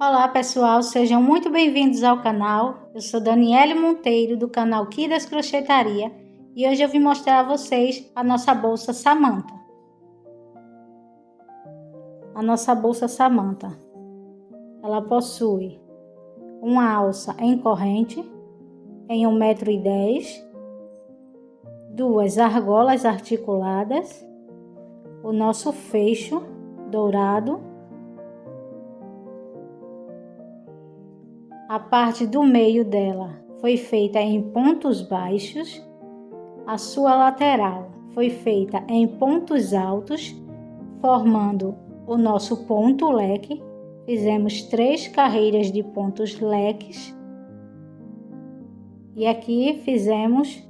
Olá pessoal, sejam muito bem-vindos ao canal. Eu sou Daniele Monteiro do canal Kidas Crochetaria e hoje eu vim mostrar a vocês a nossa bolsa Samanta. A nossa bolsa Samanta, ela possui uma alça em corrente em 1,10 m, duas argolas articuladas, o nosso fecho dourado, a parte do meio dela foi feita em pontos baixos, a sua lateral foi feita em pontos altos, formando o nosso ponto leque. Fizemos 3 carreiras de pontos leques e aqui fizemos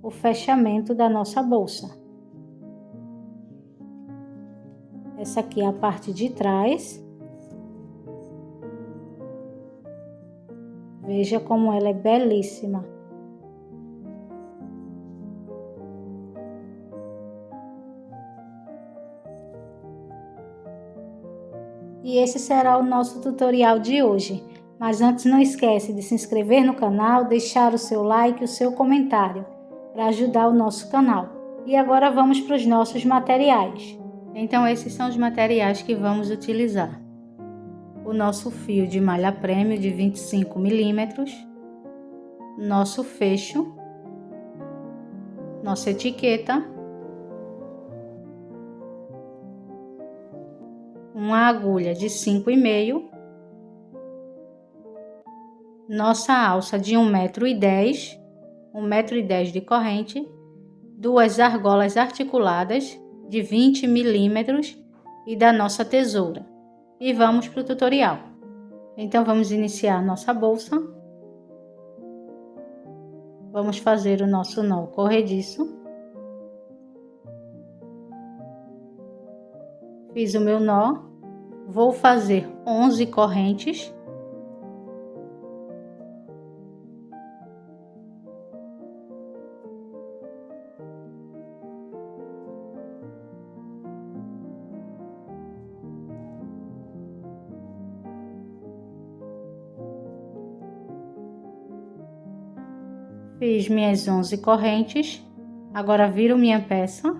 o fechamento da nossa bolsa. Essa aqui é a parte de trás. Veja como ela é belíssima. E esse será o nosso tutorial de hoje. Mas antes, não esquece de se inscrever no canal, deixar o seu like e o seu comentário para ajudar o nosso canal. E agora vamos para os nossos materiais. Então esses são os materiais que vamos utilizar. O nosso fio de malha prêmio de 25 milímetros, nosso fecho, nossa etiqueta, uma agulha de 5,5 m, nossa alça de 1,10 m, 1,10 m de corrente, duas argolas articuladas de 20 milímetros e da nossa tesoura. E vamos para o tutorial. Então vamos iniciar a nossa bolsa. Vamos fazer o nosso nó corrediço. Fiz o meu nó, vou fazer 11 correntes. Fiz minhas 11 correntes, agora viro minha peça.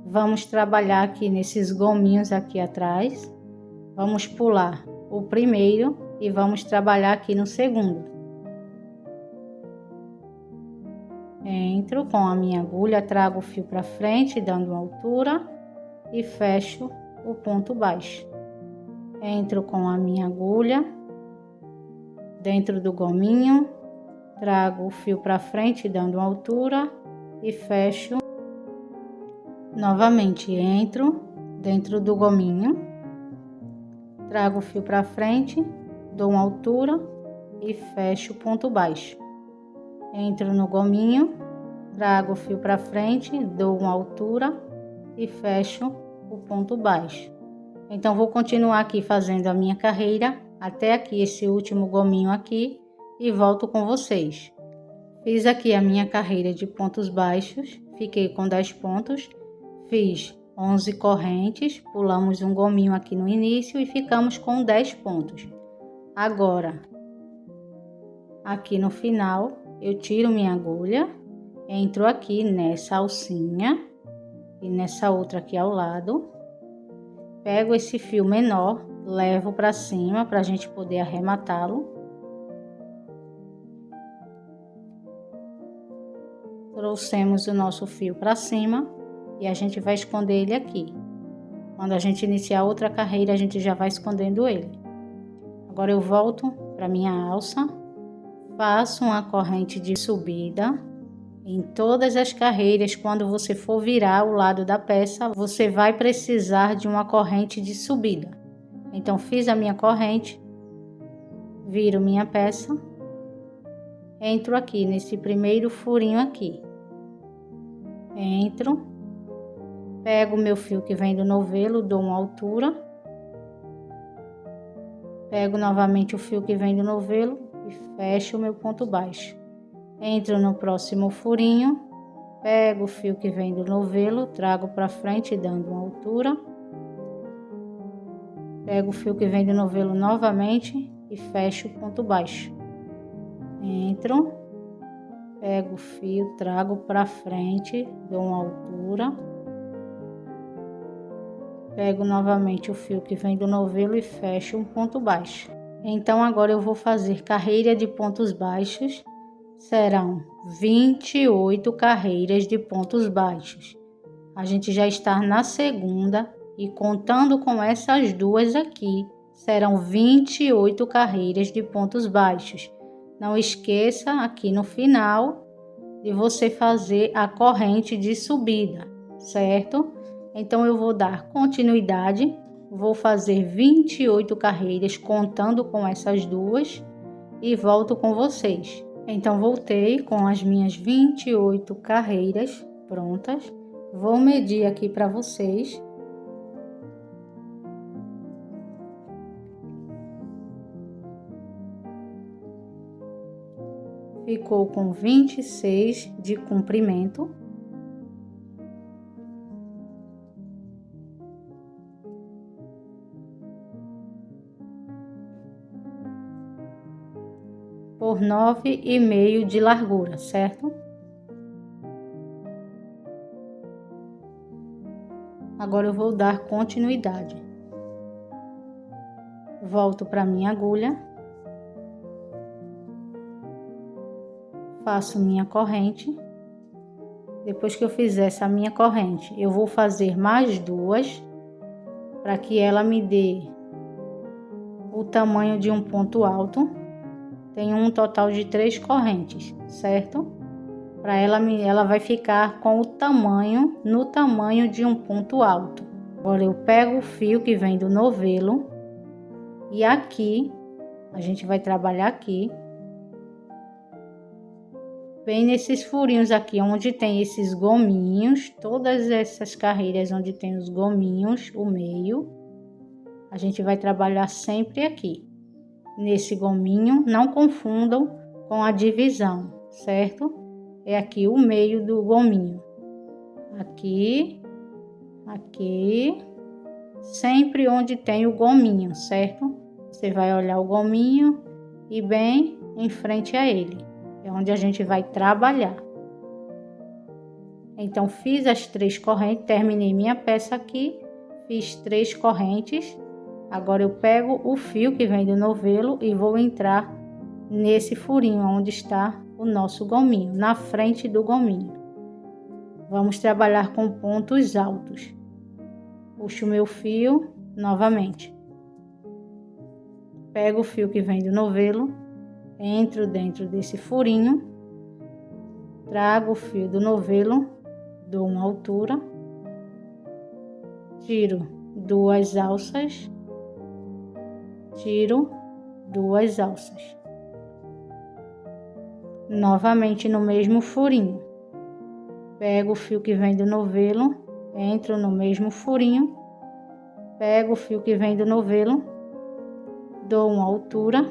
Vamos trabalhar aqui nesses gominhos aqui atrás. Vamos pular o primeiro e vamos trabalhar aqui no segundo. Entro com a minha agulha, trago o fio para frente, dando uma altura e fecho o ponto baixo. Entro com a minha agulha dentro do gominho, trago o fio para frente, dando uma altura e fecho. Novamente entro dentro do gominho, trago o fio para frente, dou uma altura e fecho o ponto baixo. Entro no gominho, trago o fio para frente, dou uma altura e fecho o ponto baixo. Então vou continuar aqui fazendo a minha carreira até aqui esse último gominho aqui e volto com vocês. Fiz aqui a minha carreira de pontos baixos, fiquei com 10 pontos, fiz 11 correntes, pulamos um gominho aqui no início e ficamos com 10 pontos. Agora, aqui no final, eu tiro minha agulha, entro aqui nessa alcinha e nessa outra aqui ao lado, pego esse fio menor, levo para cima para a gente poder arrematá-lo. Trouxemos o nosso fio para cima e a gente vai esconder ele aqui. Quando a gente iniciar outra carreira, a gente já vai escondendo ele. Agora eu volto para minha alça, faço uma corrente de subida. Em todas as carreiras, quando você for virar o lado da peça, você vai precisar de uma corrente de subida. Então, fiz a minha corrente, viro minha peça, entro aqui nesse primeiro furinho aqui. Entro, pego o meu fio que vem do novelo, dou uma altura, pego novamente o fio que vem do novelo e fecho o meu ponto baixo. Entro no próximo furinho, pego o fio que vem do novelo, trago para frente dando uma altura, Pego o fio que vem do novelo novamente e fecho o ponto baixo. Entro, pego o fio, trago para frente, dou uma altura. Pego novamente o fio que vem do novelo e fecho um ponto baixo. Então agora eu vou fazer carreira de pontos baixos. Serão 28 carreiras de pontos baixos. A gente já está na segunda e contando com essas duas aqui, serão 28 carreiras de pontos baixos. Não esqueça aqui no final de você fazer a corrente de subida, certo? Então eu vou dar continuidade, vou fazer 28 carreiras contando com essas duas e volto com vocês. Então voltei com as minhas 28 carreiras prontas. Vou medir aqui para vocês. Ficou com 26 de comprimento. Por 9,5 de largura, certo? Agora eu vou dar continuidade. Volto para minha agulha. Faço minha corrente. Depois que eu fizer essa minha corrente, eu vou fazer mais duas para que ela me dê o tamanho de um ponto alto. Tenho um total de 3 correntes, certo? Para ela vai ficar com o tamanho, no tamanho de um ponto alto. Agora eu pego o fio que vem do novelo e aqui, a gente vai trabalhar aqui, bem nesses furinhos aqui, onde tem esses gominhos, todas essas carreiras onde tem os gominhos, o meio, a gente vai trabalhar sempre aqui. Nesse gominho, não confundam com a divisão, certo? É aqui o meio do gominho. Aqui, aqui, sempre onde tem o gominho, certo? Você vai olhar o gominho e bem em frente a ele. É onde a gente vai trabalhar. Então, fiz as 3 correntes, terminei minha peça aqui, fiz 3 correntes. Agora eu pego o fio que vem do novelo e vou entrar nesse furinho onde está o nosso gominho, na frente do gominho. Vamos trabalhar com pontos altos. Puxo o meu fio novamente. Pego o fio que vem do novelo, entro dentro desse furinho, trago o fio do novelo, dou uma altura, tiro 2 alças, tiro 2 alças. Novamente no mesmo furinho. Pego o fio que vem do novelo, entro no mesmo furinho, pego o fio que vem do novelo, dou uma altura,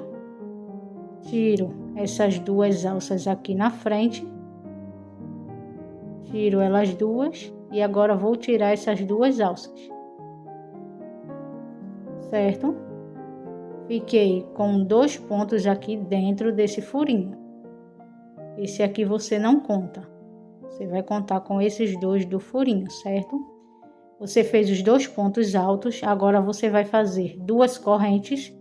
tiro essas 2 alças aqui na frente, tiro elas duas e agora vou tirar essas 2 alças, certo? Fiquei com 2 pontos aqui dentro desse furinho. Esse aqui você não conta, você vai contar com esses 2 do furinho, certo? Você fez os 2 pontos altos, agora você vai fazer 2 correntes.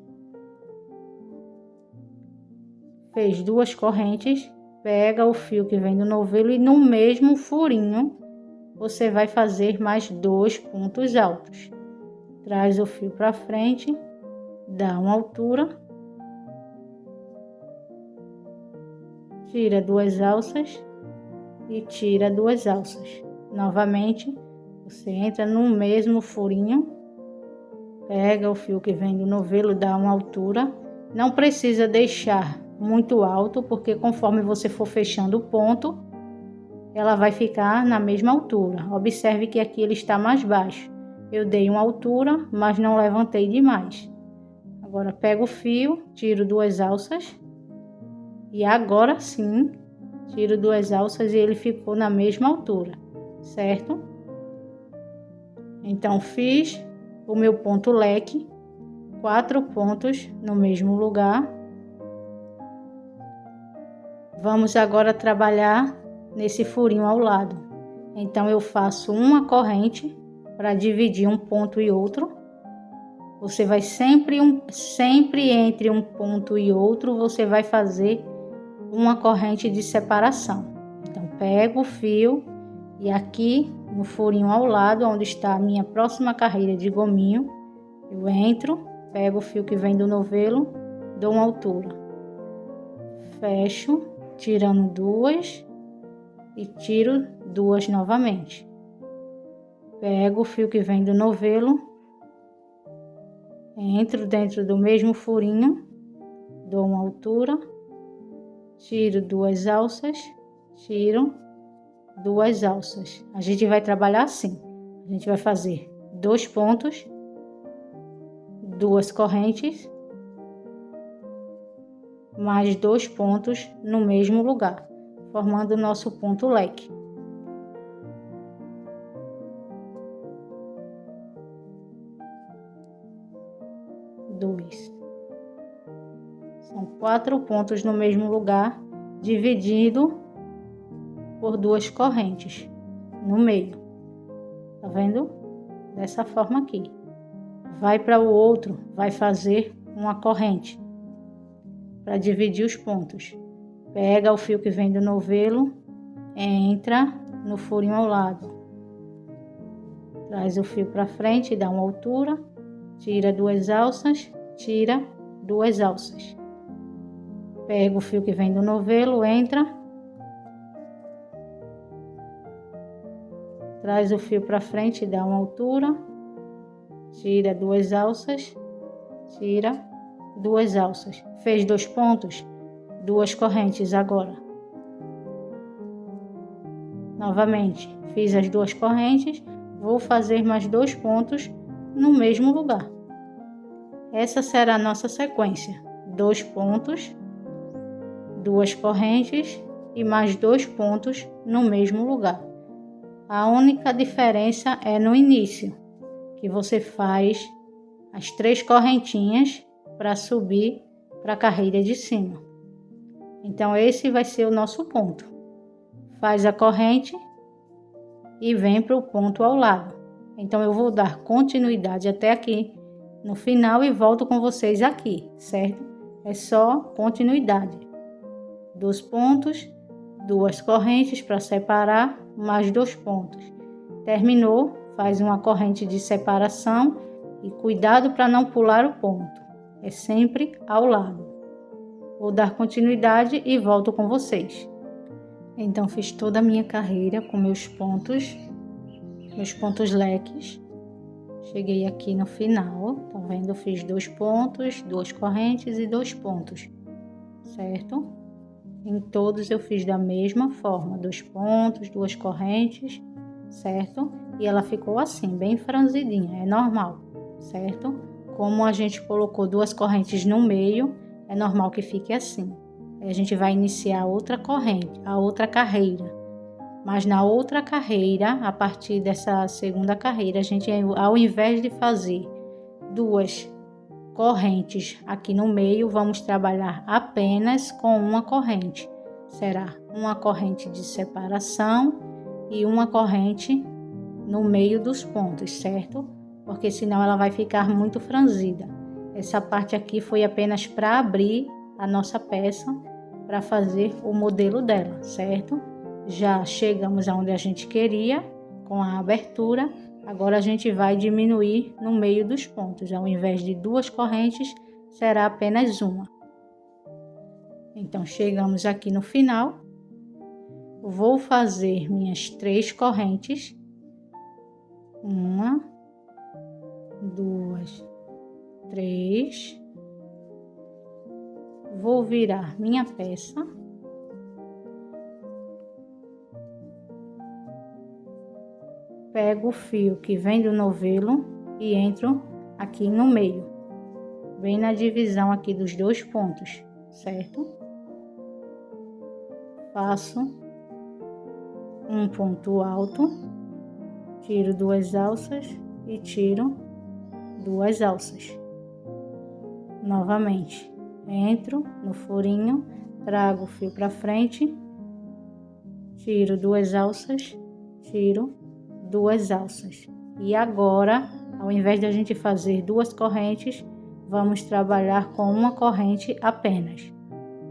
Fez 2 correntes, pega o fio que vem do novelo e no mesmo furinho você vai fazer mais 2 pontos altos. Traz o fio para frente, dá uma altura, tira 2 alças e tira 2 alças. Novamente, você entra no mesmo furinho, pega o fio que vem do novelo, dá uma altura. Não precisa deixar muito alto, porque conforme você for fechando o ponto, ela vai ficar na mesma altura. Observe que aqui ele está mais baixo. Eu dei uma altura, mas não levantei demais. Agora pego o fio, tiro 2 alças e agora sim tiro 2 alças e ele ficou na mesma altura, certo? Então fiz o meu ponto leque, 4 pontos no mesmo lugar. Vamos agora trabalhar nesse furinho ao lado. Então eu faço uma corrente para dividir um ponto e outro. Você vai sempre entre um ponto e outro, você vai fazer uma corrente de separação. Então pego o fio e aqui no furinho ao lado, onde está a minha próxima carreira de gominho, eu entro, pego o fio que vem do novelo, dou uma altura, fecho, tirando 2 e tiro 2 novamente. Pego o fio que vem do novelo, entro dentro do mesmo furinho, dou uma altura, tiro 2 alças, tiro 2 alças. A gente vai trabalhar assim. A gente vai fazer 2 pontos, 2 correntes, mais 2 pontos no mesmo lugar, formando o nosso ponto leque. São 4 pontos no mesmo lugar, dividido por 2 correntes no meio. Tá vendo? Dessa forma aqui. Vai para o outro, vai fazer uma corrente para dividir os pontos. Pega o fio que vem do novelo, entra no furinho ao lado. Traz o fio para frente, dá uma altura, tira 2 alças, tira 2 alças. Pega o fio que vem do novelo, entra, traz o fio para frente, dá uma altura, tira 2 alças, tira 2 alças. Fez 2 pontos, 2 correntes agora. Novamente, fiz as 2 correntes, vou fazer mais 2 pontos no mesmo lugar. Essa será a nossa sequência: 2 pontos, 2 correntes e mais 2 pontos no mesmo lugar. A única diferença é no início, que você faz as 3 correntinhas para subir para a carreira de cima. Então esse vai ser o nosso ponto. Faz a corrente e vem para o ponto ao lado. Então eu vou dar continuidade até aqui no final e volto com vocês aqui, certo? É só continuidade. 2 pontos, 2 correntes para separar, mais 2 pontos. Terminou, faz uma corrente de separação e cuidado para não pular o ponto. É sempre ao lado. Vou dar continuidade e volto com vocês. Então fiz toda a minha carreira com meus pontos leques. Cheguei aqui no final, tá vendo? Eu fiz 2 pontos, 2 correntes e 2 pontos, certo? Em todos eu fiz da mesma forma, 2 pontos, 2 correntes, certo? E ela ficou assim, bem franzidinha, é normal, certo? Como a gente colocou 2 correntes no meio, é normal que fique assim. Aí a gente vai iniciar outra corrente, a outra carreira. Mas na outra carreira, a partir dessa segunda carreira, a gente, ao invés de fazer 2 correntes aqui no meio, vamos trabalhar apenas com uma corrente. Será uma corrente de separação e uma corrente no meio dos pontos, certo? Porque senão ela vai ficar muito franzida. Essa parte aqui foi apenas para abrir a nossa peça, para fazer o modelo dela, certo? Já chegamos aonde a gente queria com a abertura. Agora a gente vai diminuir no meio dos pontos. Ao invés de 2 correntes, será apenas uma. Então, chegamos aqui no final. Vou fazer minhas 3 correntes. 1, 2, 3. Vou virar minha peça. Pego o fio que vem do novelo e entro aqui no meio, bem na divisão aqui dos 2 pontos, certo? Faço um ponto alto, tiro 2 alças e tiro 2 alças. Novamente, entro no furinho, trago o fio para frente, tiro 2 alças, tiro 2 alças. E agora, ao invés de a gente fazer 2 correntes, vamos trabalhar com uma corrente apenas.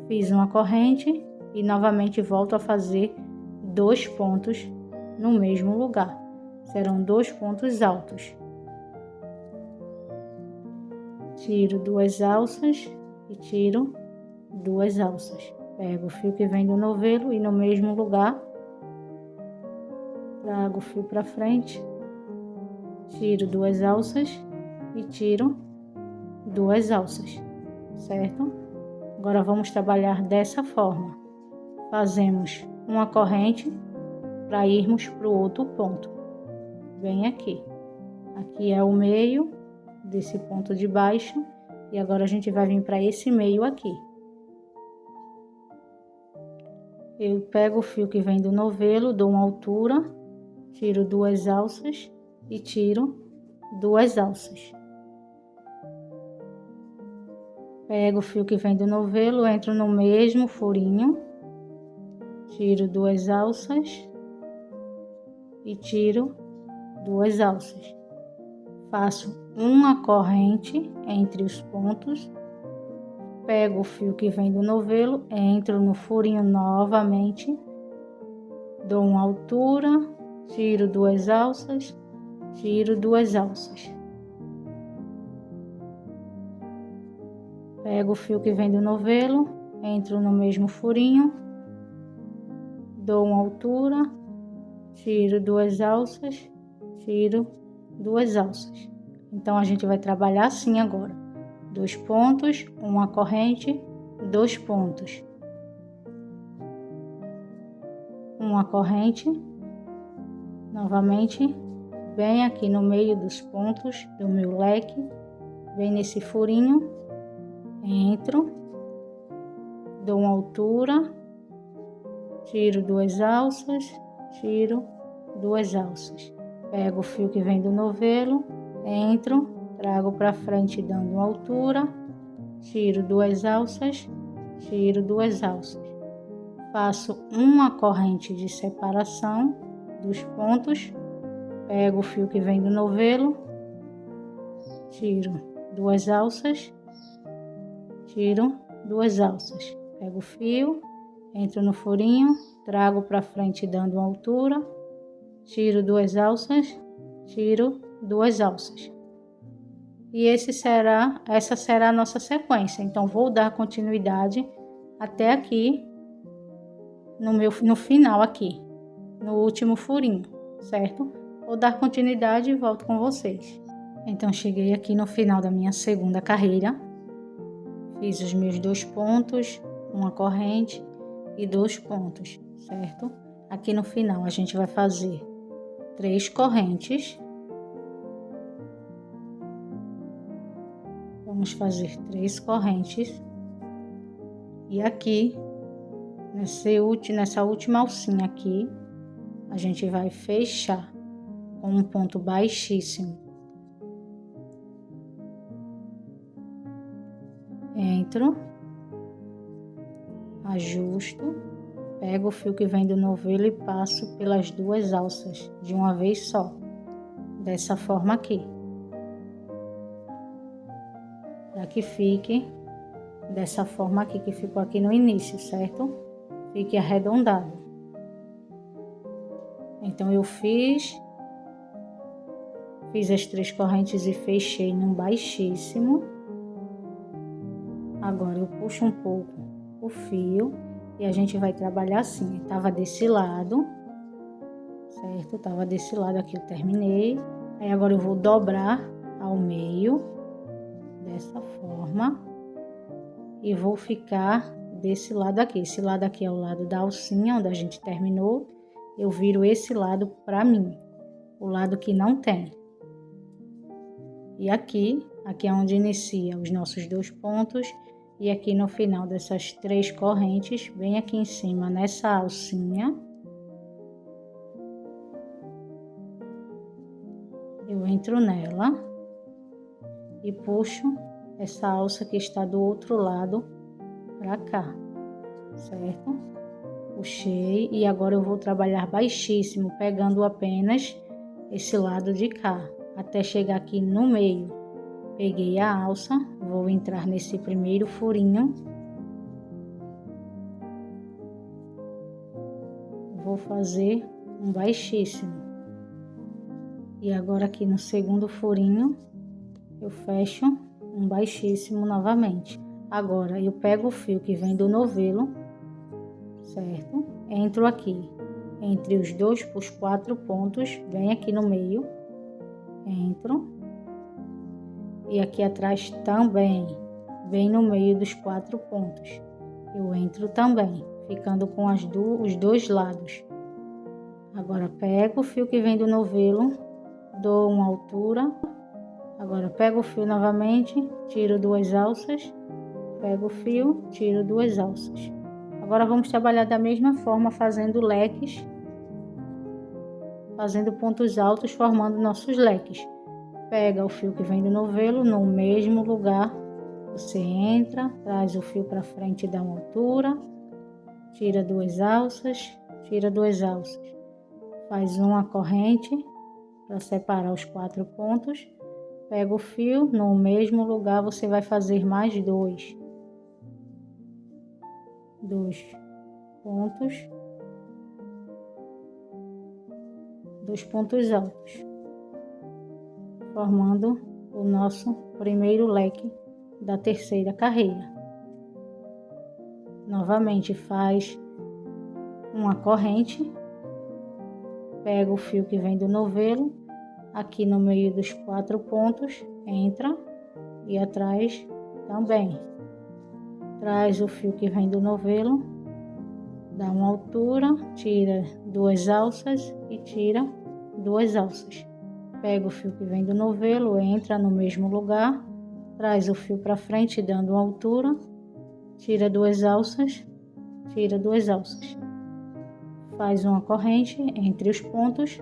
Fiz uma corrente e novamente volto a fazer 2 pontos no mesmo lugar. Serão 2 pontos altos. Tiro 2 alças e tiro 2 alças. Pego o fio que vem do novelo e no mesmo lugar, trago o fio para frente, tiro 2 alças e tiro 2 alças, certo? Agora vamos trabalhar dessa forma. Fazemos uma corrente para irmos para o outro ponto. Bem aqui. Aqui é o meio desse ponto de baixo e agora a gente vai vir para esse meio aqui. Eu pego o fio que vem do novelo, dou uma altura, tiro 2 alças e tiro 2 alças. Pego o fio que vem do novelo, entro no mesmo furinho, tiro 2 alças e tiro 2 alças. Faço uma corrente entre os pontos, pego o fio que vem do novelo, entro no furinho novamente, dou uma altura, tiro 2 alças, tiro 2 alças. Pego o fio que vem do novelo, entro no mesmo furinho, dou uma altura, tiro 2 alças, tiro 2 alças. Então a gente vai trabalhar assim agora: 2 pontos, uma corrente, 2 pontos, uma corrente, novamente, bem aqui no meio dos pontos do meu leque, bem nesse furinho, entro, dou uma altura, tiro 2 alças, tiro 2 alças. Pego o fio que vem do novelo, entro, trago para frente dando uma altura, tiro 2 alças, tiro 2 alças. Faço uma corrente de separação dos pontos, pego o fio que vem do novelo, tiro 2 alças, tiro 2 alças. Pego o fio, entro no furinho, trago para frente dando uma altura, tiro 2 alças, tiro 2 alças. E essa será a nossa sequência. Então, vou dar continuidade até aqui, no final aqui, no último furinho, certo? Vou dar continuidade e volto com vocês. Então, cheguei aqui no final da minha segunda carreira. Fiz os meus 2 pontos, uma corrente e 2 pontos, certo? Aqui no final, a gente vai fazer 3 correntes. Vamos fazer 3 correntes. E aqui, nessa última alcinha aqui, a gente vai fechar com um ponto baixíssimo. Entro, ajusto, pego o fio que vem do novelo e passo pelas 2 alças de uma vez só, dessa forma aqui, para que fique dessa forma aqui que ficou aqui no início, certo? Fique arredondado. Então eu fiz as 3 correntes e fechei num baixíssimo. Agora eu puxo um pouco o fio e a gente vai trabalhar assim. Tava desse lado, certo? Tava desse lado aqui, eu terminei. Aí agora eu vou dobrar ao meio, dessa forma, e vou ficar desse lado aqui. Esse lado aqui é o lado da alcinha, onde a gente terminou. Eu viro esse lado pra mim, o lado que não tem. E aqui é onde inicia os nossos 2 pontos. E aqui no final dessas 3 correntes, bem aqui em cima, nessa alcinha, eu entro nela e puxo essa alça que está do outro lado para cá, certo? Puxei e agora eu vou trabalhar baixíssimo, pegando apenas esse lado de cá, até chegar aqui no meio. Peguei a alça, vou entrar nesse primeiro furinho. Vou fazer um baixíssimo. E agora aqui no segundo furinho, eu fecho um baixíssimo novamente. Agora eu pego o fio que vem do novelo, certo? Entro aqui entre os 4 pontos, bem aqui no meio, entro. E aqui atrás também, bem no meio dos 4 pontos, eu entro também, ficando com os 2 lados. Agora pego o fio que vem do novelo, dou uma altura. Agora pego o fio novamente, tiro 2 alças, pego o fio, tiro 2 alças. Agora vamos trabalhar da mesma forma, fazendo leques, fazendo pontos altos, formando nossos leques. Pega o fio que vem do novelo, no mesmo lugar, você entra, traz o fio para frente e dá uma altura, tira 2 alças, tira 2 alças. Faz uma corrente para separar os 4 pontos. Pega o fio, no mesmo lugar você vai fazer mais 2 pontos, 2 pontos altos, formando o nosso primeiro leque da terceira carreira. Novamente faz uma corrente, pega o fio que vem do novelo, aqui no meio dos 4 pontos, entra e atrás também. Traz o fio que vem do novelo, dá uma altura, tira 2 alças e tira 2 alças. Pega o fio que vem do novelo, entra no mesmo lugar, traz o fio para frente dando uma altura, tira 2 alças, tira 2 alças. Faz uma corrente entre os pontos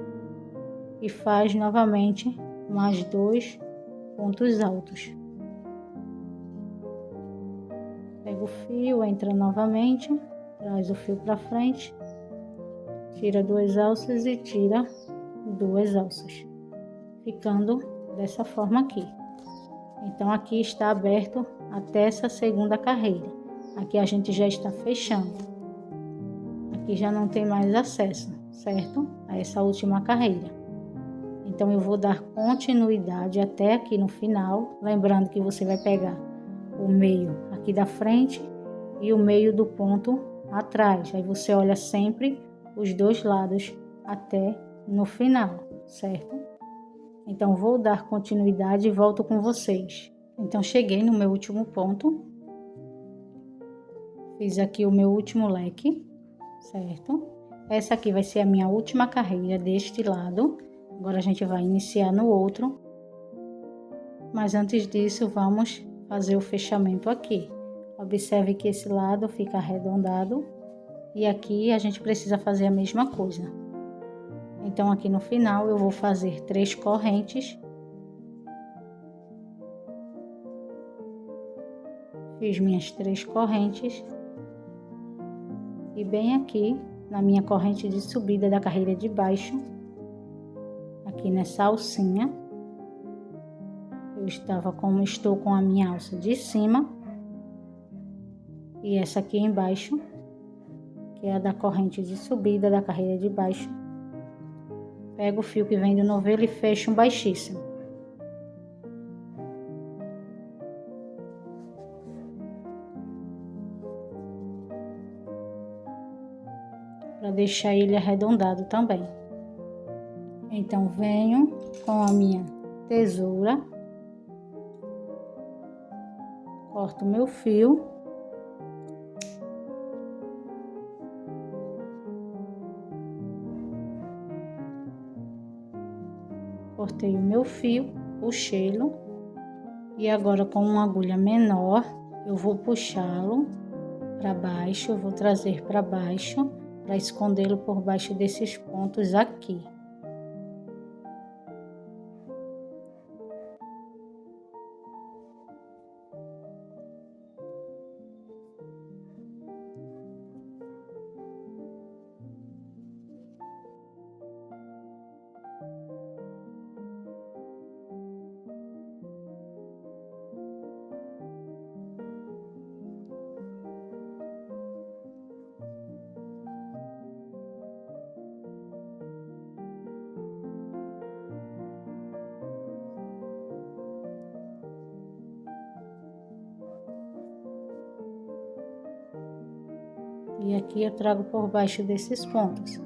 e faz novamente mais 2 pontos altos. Pega o fio, entra novamente, traz o fio para frente, tira 2 alças e tira 2 alças, ficando dessa forma aqui. Então aqui está aberto até essa segunda carreira. Aqui a gente já está fechando. Aqui já não tem mais acesso, certo? A essa última carreira. Então eu vou dar continuidade até aqui no final, lembrando que você vai pegar o meio aqui da frente e o meio do ponto atrás. Aí você olha sempre os 2 lados até no final, certo? Então vou dar continuidade e volto com vocês. Então cheguei no meu último ponto. Fiz aqui o meu último leque, certo? Essa aqui vai ser a minha última carreira deste lado. Agora a gente vai iniciar no outro. Mas antes disso, vamos fazer o fechamento aqui. Observe que esse lado fica arredondado e aqui a gente precisa fazer a mesma coisa. Então aqui no final eu vou fazer 3 correntes. Fiz minhas 3 correntes. E bem aqui na minha corrente de subida da carreira de baixo, aqui nessa alcinha, estou com a minha alça de cima e essa aqui embaixo, que é a da corrente de subida da carreira de baixo. Pego o fio que vem do novelo e fecho um baixíssimo. Para deixar ele arredondado também. Então venho com a minha tesoura, corto meu fio, cortei o meu fio, puxei-lo e agora com uma agulha menor eu vou puxá-lo para baixo, eu vou trazer para baixo para escondê-lo por baixo desses pontos aqui. E aqui eu trago por baixo desses pontos.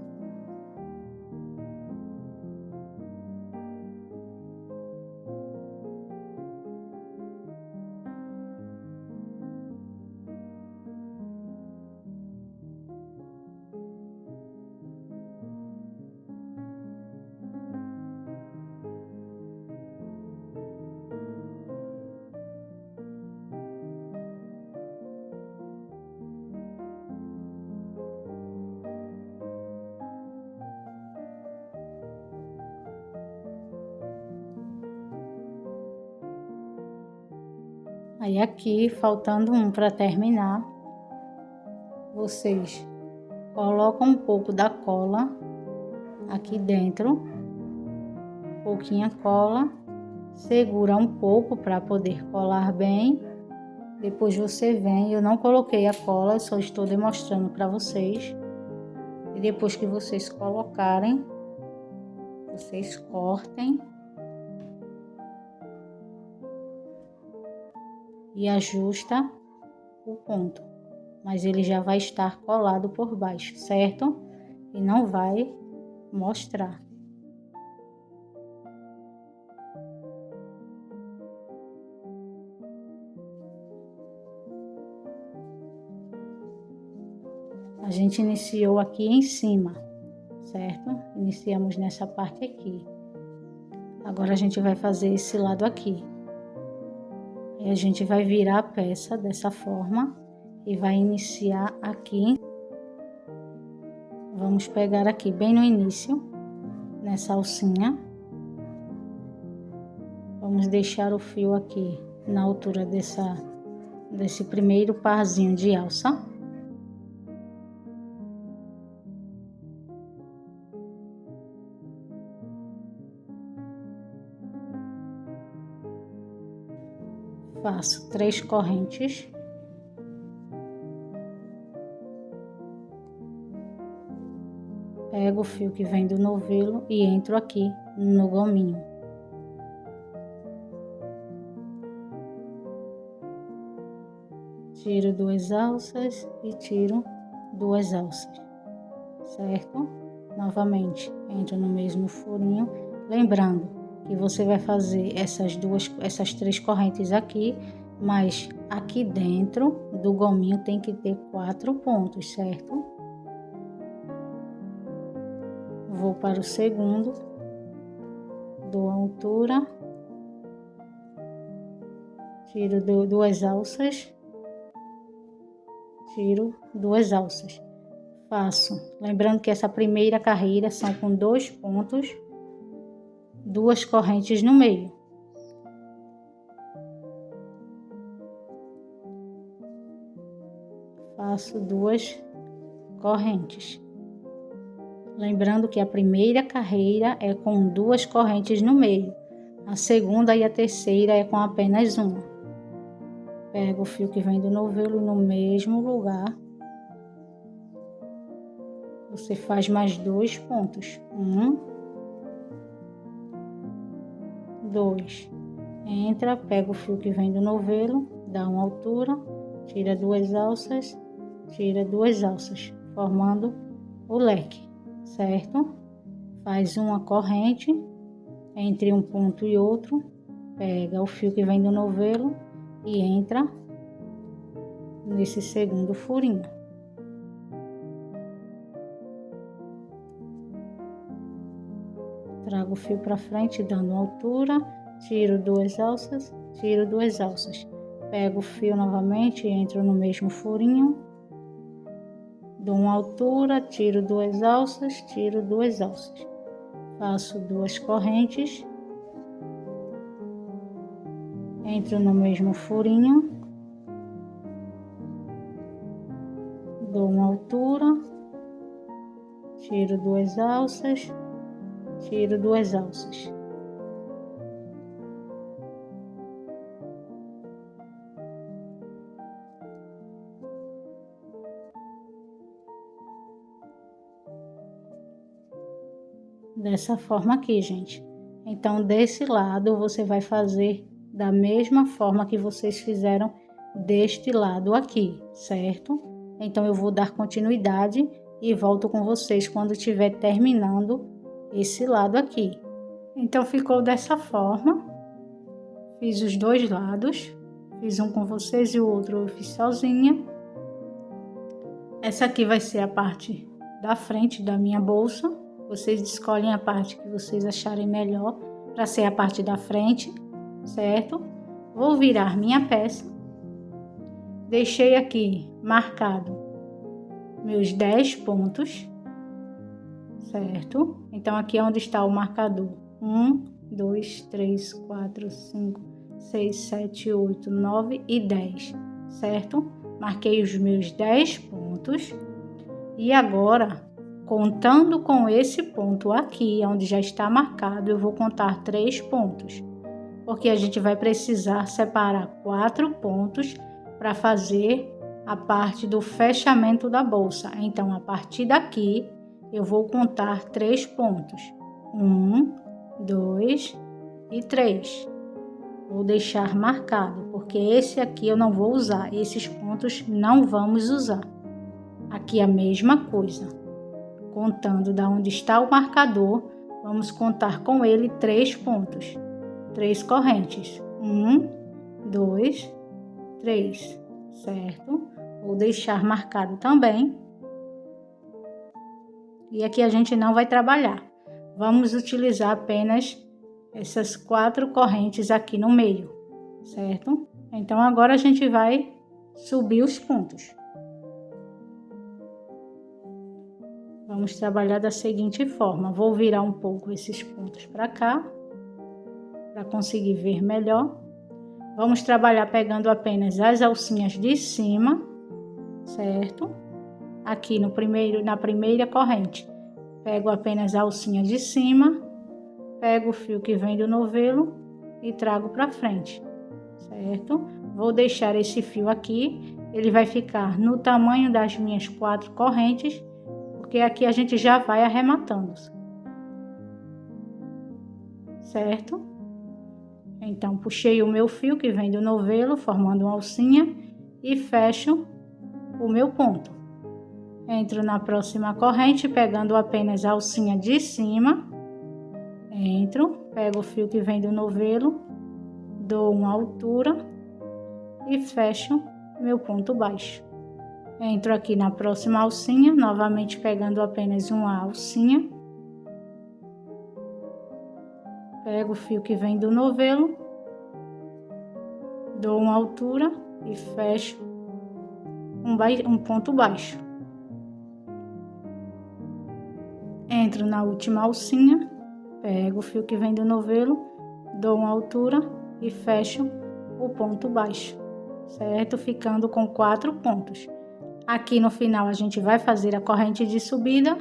Aí aqui, faltando um para terminar, vocês colocam um pouco da cola aqui dentro, pouquinha cola, segura um pouco para poder colar bem. Depois você vem, eu não coloquei a cola, só estou demonstrando para vocês. E depois que vocês colocarem, vocês cortem e ajusta o ponto, mas ele já vai estar colado por baixo, certo? E não vai mostrar. A gente iniciou aqui em cima, certo? Iniciamos nessa parte aqui. Agora a gente vai fazer esse lado aqui. E a gente vai virar a peça dessa forma e vai iniciar aqui. Vamos pegar aqui bem no início, nessa alcinha. Vamos deixar o fio aqui na altura desse primeiro parzinho de alça. Faço 3 correntes. Pego o fio que vem do novelo e entro aqui no gominho. Tiro 2 alças e tiro 2 alças, certo? Novamente, entro no mesmo furinho, lembrando que você vai fazer essas 3 correntes aqui, mas aqui dentro do gominho tem que ter 4 pontos, certo? Vou para o segundo, dou a altura, tiro 2 alças, tiro 2 alças. Faço, lembrando que essa primeira carreira são com 2 pontos, 2 correntes no meio. Faço 2 correntes. Lembrando que a primeira carreira é com 2 correntes no meio. A segunda e a terceira é com apenas uma. Pego o fio que vem do novelo e no mesmo lugar você faz mais 2 pontos. 1, 2. Entra, pega o fio que vem do novelo, dá uma altura, tira 2 alças, tira 2 alças, formando o leque, certo? Faz uma corrente entre um ponto e outro, pega o fio que vem do novelo e entra nesse segundo furinho. Trago o fio para frente dando altura, tiro 2 alças, tiro 2 alças. Pego o fio novamente, entro no mesmo furinho, dou uma altura, tiro 2 alças, tiro 2 alças. Faço 2 correntes, entro no mesmo furinho, dou uma altura, tiro 2 alças, tiro 2 alças. Dessa forma aqui, gente. Então, desse lado, você vai fazer da mesma forma que vocês fizeram deste lado aqui, certo? Então eu vou dar continuidade e volto com vocês quando estiver terminando esse lado aqui. Então ficou dessa forma. Fiz os dois lados, fiz um com vocês e o outro eu fiz sozinha. Essa aqui vai ser a parte da frente da minha bolsa. Vocês escolhem a parte que vocês acharem melhor para ser a parte da frente, certo? Vou virar minha peça. Deixei aqui marcado meus 10 pontos, certo? Então aqui é onde está o marcador. 1, 2, 3, 4, 5, 6, 7, 8, 9 e 10, certo? Marquei os meus 10 pontos. E agora, contando com esse ponto aqui, onde já está marcado, eu vou contar 3 pontos. Porque a gente vai precisar separar 4 pontos para fazer a parte do fechamento da bolsa. Então, a partir daqui, eu vou contar 3 pontos. 1, 2 e 3. Vou deixar marcado, porque esse aqui eu não vou usar. Esses pontos não vamos usar. Aqui a mesma coisa. Contando da onde está o marcador, vamos contar com ele 3 pontos. 3 correntes. 1, 2, 3, certo? Vou deixar marcado também. E aqui a gente não vai trabalhar. Vamos utilizar apenas essas 4 correntes aqui no meio, certo? Então agora a gente vai subir os pontos. Vamos trabalhar da seguinte forma. Vou virar um pouco esses pontos para cá, para conseguir ver melhor. Vamos trabalhar pegando apenas as alcinhas de cima, certo? Aqui na primeira corrente, pego apenas a alcinha de cima, pego o fio que vem do novelo e trago para frente, certo? Vou deixar esse fio aqui, ele vai ficar no tamanho das minhas 4 correntes, porque aqui a gente já vai arrematando, certo? Então, puxei o meu fio que vem do novelo, formando uma alcinha, e fecho o meu ponto. Entro na próxima corrente, pegando apenas a alcinha de cima. Entro, pego o fio que vem do novelo, dou uma altura e fecho meu ponto baixo. Entro aqui na próxima alcinha, novamente pegando apenas uma alcinha. Pego o fio que vem do novelo, dou uma altura e fecho um ponto baixo. Entro na última alcinha, pego o fio que vem do novelo, dou uma altura e fecho o ponto baixo, certo? Ficando com 4 pontos. Aqui no final a gente vai fazer a corrente de subida,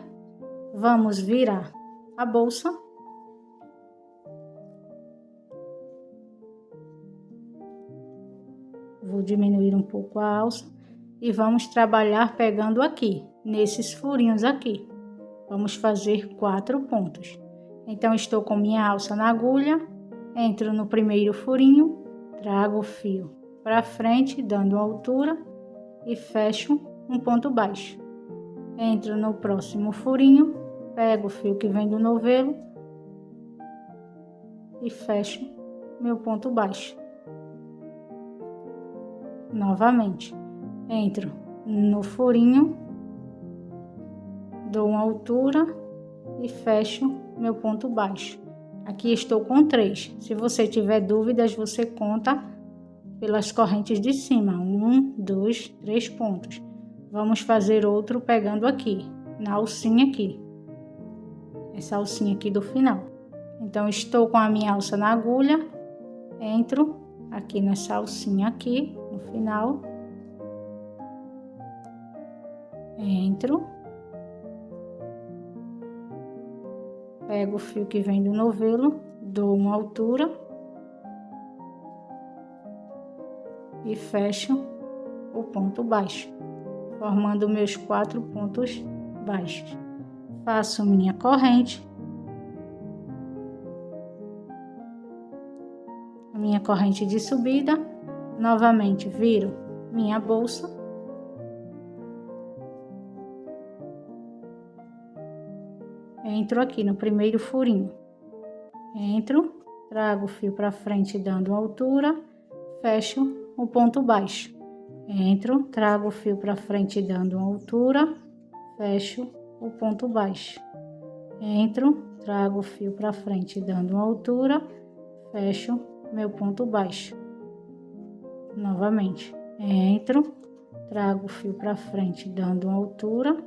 vamos virar a bolsa. Vou diminuir um pouco a alça e vamos trabalhar pegando aqui, nesses furinhos aqui. Vamos fazer 4 pontos. Então, estou com minha alça na agulha, entro no primeiro furinho, trago o fio para frente, dando altura e fecho um ponto baixo. Entro no próximo furinho, pego o fio que vem do novelo e fecho meu ponto baixo. Novamente, entro no furinho, dou uma altura e fecho meu ponto baixo. Aqui estou com 3. Se você tiver dúvidas, você conta pelas correntes de cima. 1, 2, 3 pontos. Vamos fazer outro pegando aqui, na alcinha aqui. Essa alcinha aqui do final. Então, estou com a minha alça na agulha, entro aqui nessa alcinha aqui, no final. Entro. Pego o fio que vem do novelo, dou uma altura e fecho o ponto baixo, formando meus 4 pontos baixos. Faço minha corrente, minha corrente de subida, novamente viro minha bolsa, entro aqui no primeiro furinho, entro, trago o fio para frente dando altura, fecho o ponto baixo, entro, trago o fio para frente dando altura, fecho o ponto baixo, entro, trago o fio para frente dando altura, fecho meu ponto baixo. Novamente, entro, trago o fio para frente dando altura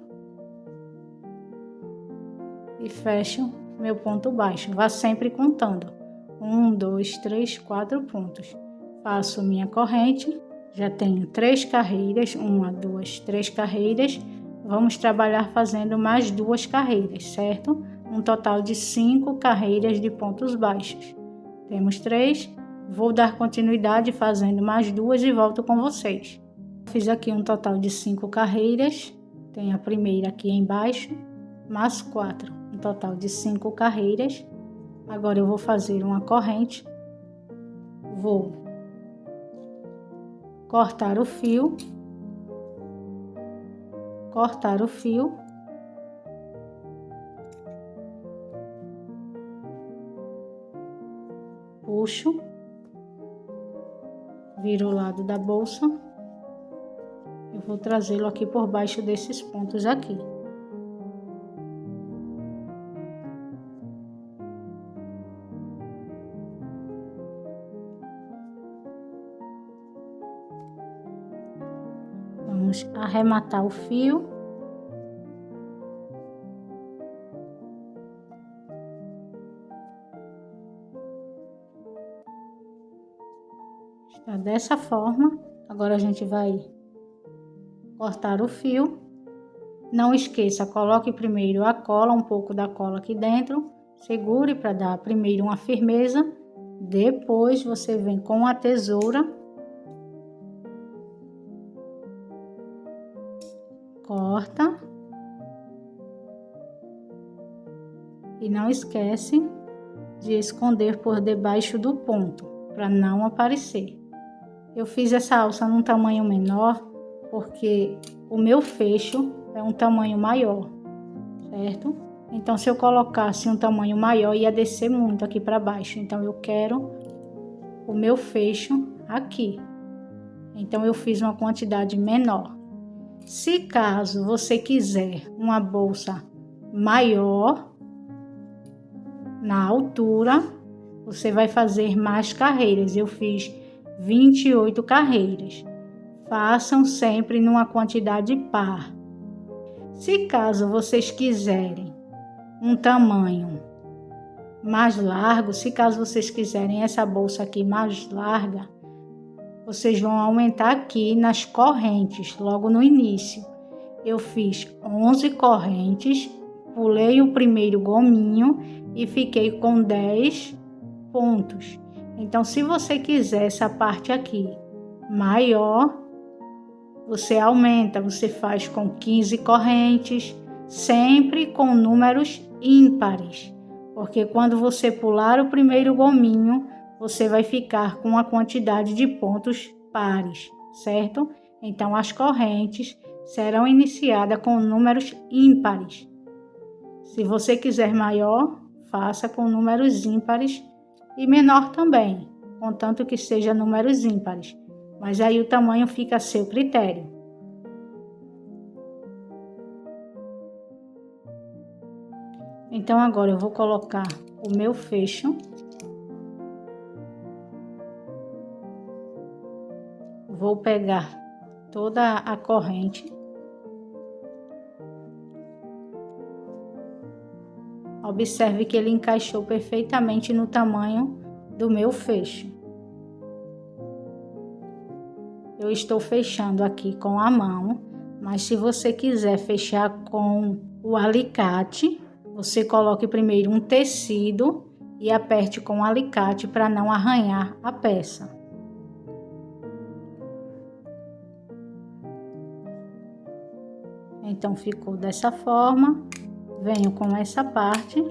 e fecho meu ponto baixo. Vá sempre contando: 1, 2, 3, 4 pontos. Faço minha corrente, já tenho 3 carreiras, 1, 2, 3 carreiras. Vamos trabalhar fazendo mais 2 carreiras, certo? Um total de 5 carreiras de pontos baixos. Temos 3, vou dar continuidade fazendo mais 2 e volto com vocês. Fiz aqui um total de 5 carreiras, tem a primeira aqui embaixo, mais 4, um total de 5 carreiras. Agora eu vou fazer uma corrente, vou cortar o fio, puxo, viro o lado da bolsa, eu vou trazê-lo aqui por baixo desses pontos aqui. Vamos arrematar o fio. Está dessa forma. Agora a gente vai cortar o fio. Não esqueça, coloque primeiro a cola, um pouco da cola aqui dentro. Segure para dar primeiro uma firmeza. Depois você vem com a tesoura. Corta. E não esquece de esconder por debaixo do ponto, para não aparecer. Eu fiz essa alça num tamanho menor, porque o meu fecho é um tamanho maior, certo? Então, se eu colocasse um tamanho maior, ia descer muito aqui para baixo. Então, eu quero o meu fecho aqui. Então, eu fiz uma quantidade menor. Se caso você quiser uma bolsa maior, na altura, você vai fazer mais carreiras. Eu fiz 28 carreiras. Façam sempre numa quantidade par. Se caso vocês quiserem um tamanho mais largo, se caso vocês quiserem essa bolsa aqui mais larga, vocês vão aumentar aqui nas correntes, logo no início. Eu fiz 11 correntes, pulei o primeiro gominho e fiquei com 10 pontos. Então, se você quiser essa parte aqui maior, você aumenta, você faz com 15 correntes, sempre com números ímpares, porque quando você pular o primeiro gominho, você vai ficar com a quantidade de pontos pares, certo? Então, as correntes serão iniciadas com números ímpares. Se você quiser maior, faça com números ímpares e menor também, contanto que seja números ímpares. Mas aí o tamanho fica a seu critério. Então, agora eu vou colocar o meu fecho. Vou pegar toda a corrente. Observe que ele encaixou perfeitamente no tamanho do meu fecho. Eu estou fechando aqui com a mão, mas se você quiser fechar com o alicate, você coloque primeiro um tecido e aperte com o alicate para não arranhar a peça. Então, ficou dessa forma. Venho com essa parte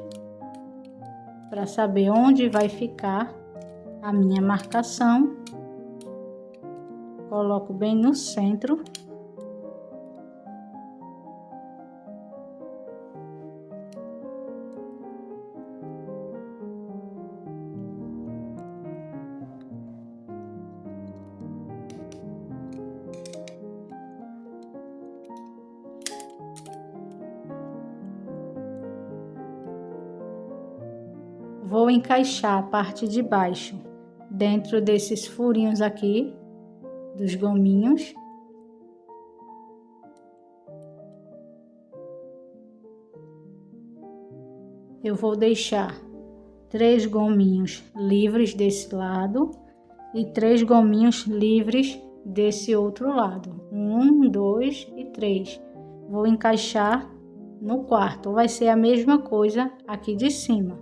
para saber onde vai ficar a minha marcação. Coloco bem no centro. vou encaixar a parte de baixo dentro desses furinhos aqui, dos gominhos. Eu vou deixar 3 gominhos livres desse lado e 3 gominhos livres desse outro lado. 1, 2 e 3. Vou encaixar no quarto. Vai ser a mesma coisa aqui de cima,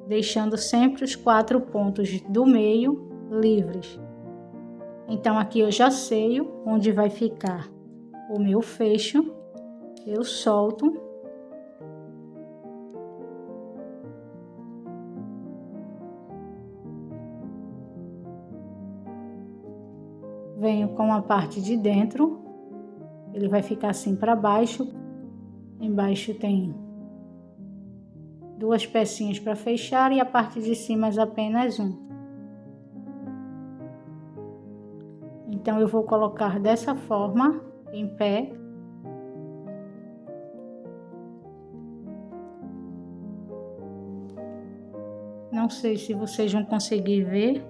deixando sempre os 4 pontos do meio livres. Então aqui eu já sei onde vai ficar o meu fecho. Eu solto. Venho com a parte de dentro, ele vai ficar assim para baixo. Embaixo tem 2 pecinhas para fechar e a parte de cima apenas 1. Então eu vou colocar dessa forma, em pé. Não sei se vocês vão conseguir ver.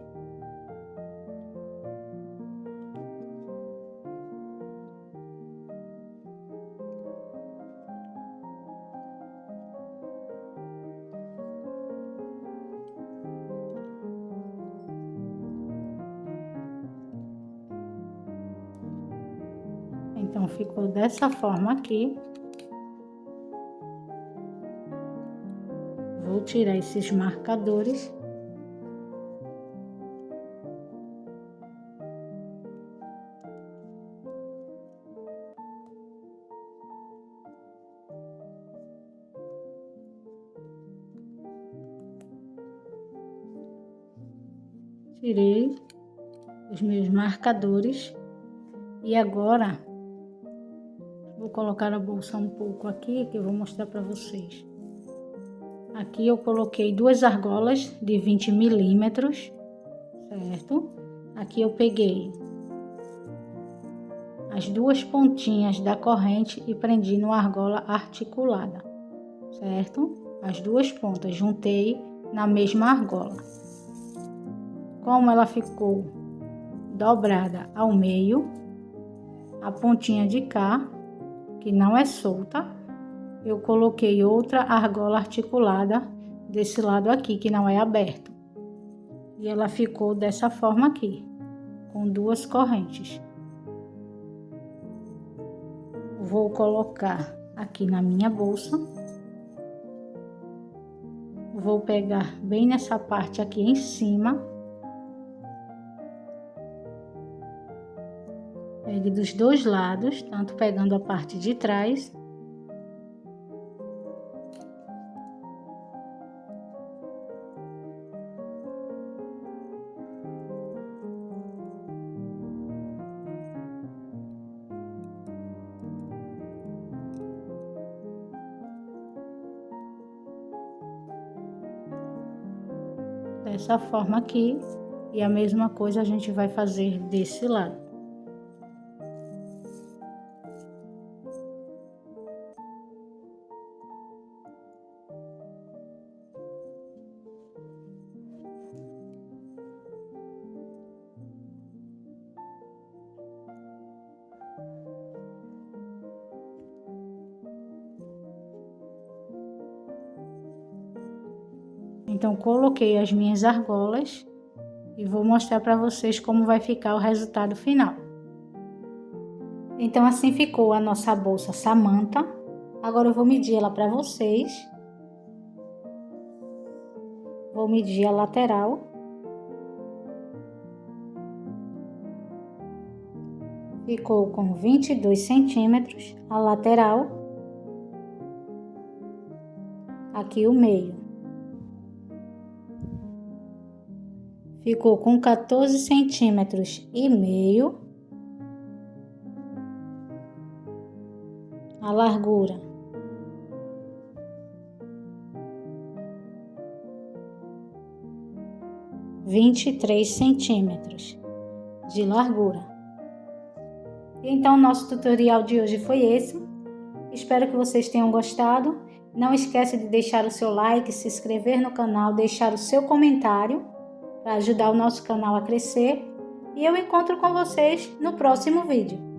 Então ficou dessa forma aqui. Vou tirar esses marcadores. Tirei os meus marcadores e agora vou colocar a bolsa um pouco aqui, que eu vou mostrar para vocês. Aqui eu coloquei 2 argolas de 20 milímetros, certo? Aqui eu peguei as 2 pontinhas da corrente e prendi numa argola articulada, certo? As 2 pontas juntei na mesma argola. Como ela ficou dobrada ao meio, a pontinha de cá, que não é solta, eu coloquei outra argola articulada desse lado aqui, que não é aberto. E ela ficou dessa forma aqui, com 2 correntes. Vou colocar aqui na minha bolsa. Vou pegar bem nessa parte aqui em cima. Pegue dos 2 lados, tanto pegando a parte de trás. Dessa forma aqui, e a mesma coisa a gente vai fazer desse lado. Então, coloquei as minhas argolas e vou mostrar para vocês como vai ficar o resultado final. Então, assim ficou a nossa bolsa Samanta. Agora eu vou medir ela para vocês. Vou medir a lateral. Ficou com 22 centímetros a lateral. Aqui o meio. Ficou com 14 centímetros e meio a largura. – 23 centímetros de largura. Então, nosso tutorial de hoje foi esse. Espero que vocês tenham gostado Não esquece de deixar o seu like, se inscrever no canal, deixar o seu comentário para ajudar o nosso canal a crescer. E eu encontro com vocês no próximo vídeo.